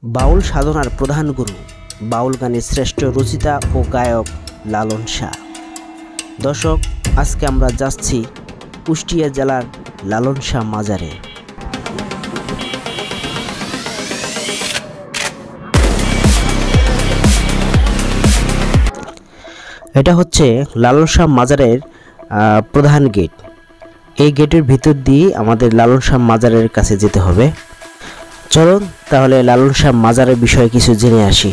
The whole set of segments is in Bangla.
বাউল সাধনার প্রধান গুরু, বাউল গানের শ্রেষ্ঠ রচিতা ও গায়ক লালন শাহ। দর্শক, আজকে আমরা যাচ্ছি কুষ্টিয়া জেলার লালন শাহ মাজারে। এটা হচ্ছে লালন শাহ মাজারের প্রধান গেট। এই গেটের ভিতর দিয়ে আমাদের লালন শাহ মাজারের কাছে যেতে হবে। চলুন তাহলে লালন শাহ মাজারের বিষয়ে কিছু জেনে আসি।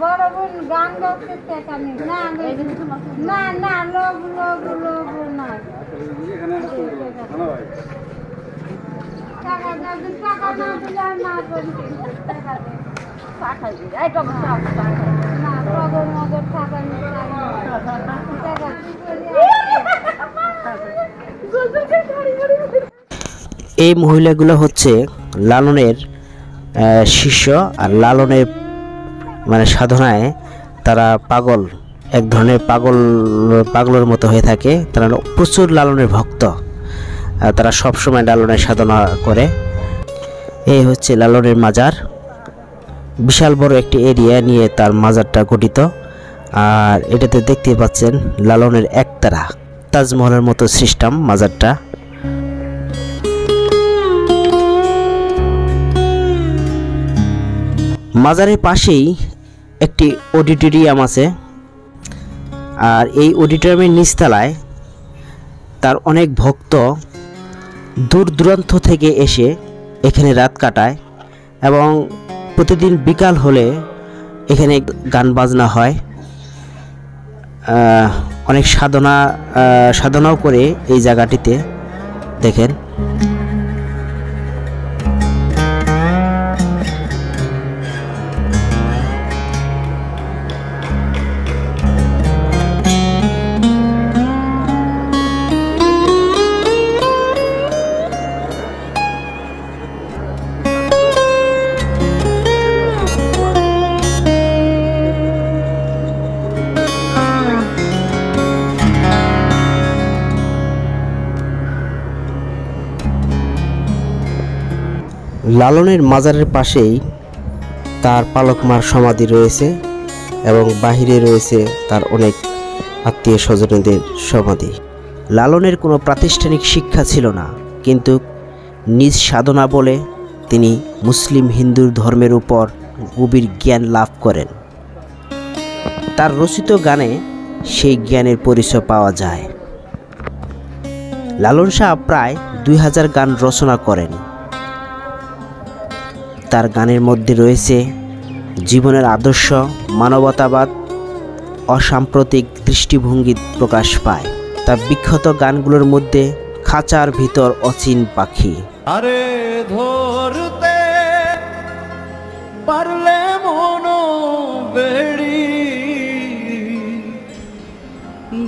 বড় বোন গান গাচ্ছে টাকা নেই। না না লোক লোক লোক না টাকা না দিলে আর না করি টাকা দে টাকা দে এই তো না প্রগর মগর টাকা নেই টাকা এই মহিলাগুলো হচ্ছে লালনের শিষ্য, আর লালনের সাধনায় তারা পাগল, এক ধরনের পাগলের মতো হয়ে থাকে। তারা প্রচুর লালনের ভক্ত, তারা সবসময় লালনের সাধনা করে। এই হচ্ছে লালনের মাজার। বিশাল বড় একটি এরিয়া নিয়ে তার মাজারটা গঠিত। আর এটাতে দেখতে পাচ্ছেন লালনের একতারা, তাজমহলের মতো সিস্টেম মাজারটা। মাজারের পাশেই একটি অডিটোরিয়াম আছে, আর এই অডিটোরিয়ামের নিচতলায় তার অনেক ভক্ত দূর দূরান্ত থেকে এসে এখানে রাত কাটায়, এবং প্রতিদিন বিকাল হলে এখানে গান বাজনা হয়। অনেক সাধনাও করে এই জায়গাটিতে দেখেন। লালনের মাজারের পাশেই তার পালক মার সমাধি রয়েছে, এবং বাহিরে রয়েছে তার অনেক আত্মীয় স্বজনদের সমাধি। লালনের কোনো প্রাতিষ্ঠানিক শিক্ষা ছিল না, কিন্তু নিজ সাধনা বলে তিনি মুসলিম হিন্দু ধর্মের উপর গভীর জ্ঞান লাভ করেন। তার রচিত গানে সেই জ্ঞানের পরিচয় পাওয়া যায়। লালন শাহ প্রায় 2000 গান রচনা করেন। তার গানের মধ্যে রয়েছে জীবনের আদর্শ, মানবতাবাদ, অসাম্প্রতিক দৃষ্টিভঙ্গি প্রকাশ পায়। তার বিখ্যাত গানগুলোর মধ্যে খাঁচার ভিতর অচিন পাখি, আরে ধরতে পারলে মনো বেড়ি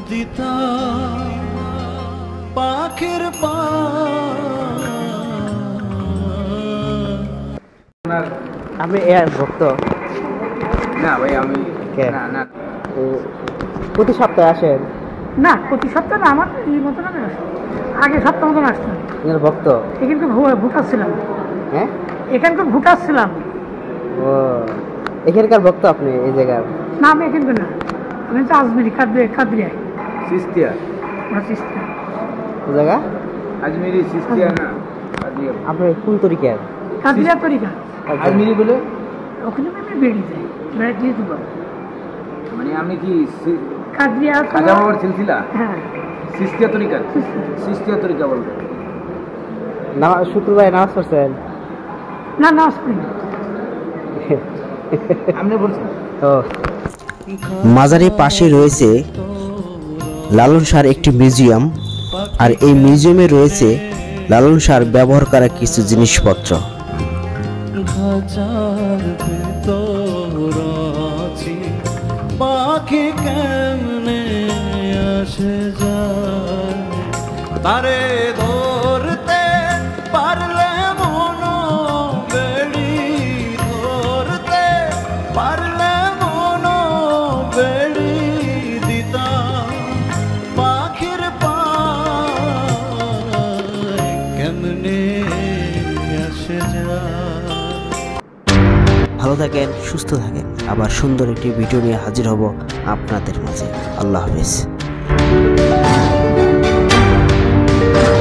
দিতা পাখির পা। আমি এর ভক্ত না ভাই, আমি না প্রতি সপ্তাহে আসেন? না প্রতি সপ্তাহে না, আমার এই মতন আমি আসি, আগে সপ্তাহ মতন আসতাম। এর ভক্ত এখানকার ভোটার ছিলাম। হ্যাঁ, এখানকার ভোটার ছিলাম। ও, এখানকার ভক্ত আপনি? এই জায়গার না, আমি এখানকার না, আমি তো আজমিরি কাদরিয়ায় সিস্তিয়া। সিস্তিয়া জায়গা আজমিরি সিস্তিয়া না, আপনার কোন তরিকার? কাদরিয়া তরিকা। আজমিরি বলে ওখানে আমি বেরিয়ে যাই, বেড়া দিয়ে দেবো। মানে আমি কি কাদরিয়া খাজা বাবার সিলসিলা? হ্যাঁ, সিস্তিয়া তরিকা, সিস্তিয়া তরিকা বলবে। শুক্রবার নামাজ পড়ছেন? না নামাজ পড়ি না। আপনি বলছেন? মাজারের পাশে রয়েছে লালন শাহর একটি মিউজিয়াম, আর এই মিউজিয়ামে রয়েছে লালন শাহর ব্যবহার করা কিছু জিনিসপত্র। পাখি কেমনে আসে যায় তারে ধরতে পারলে ভালো থাকেন, সুস্থ থাকেন। আবার সুন্দর একটি ভিডিও নিয়ে হাজির হব আপনাদের মাঝে। আল্লাহ হাফেজ।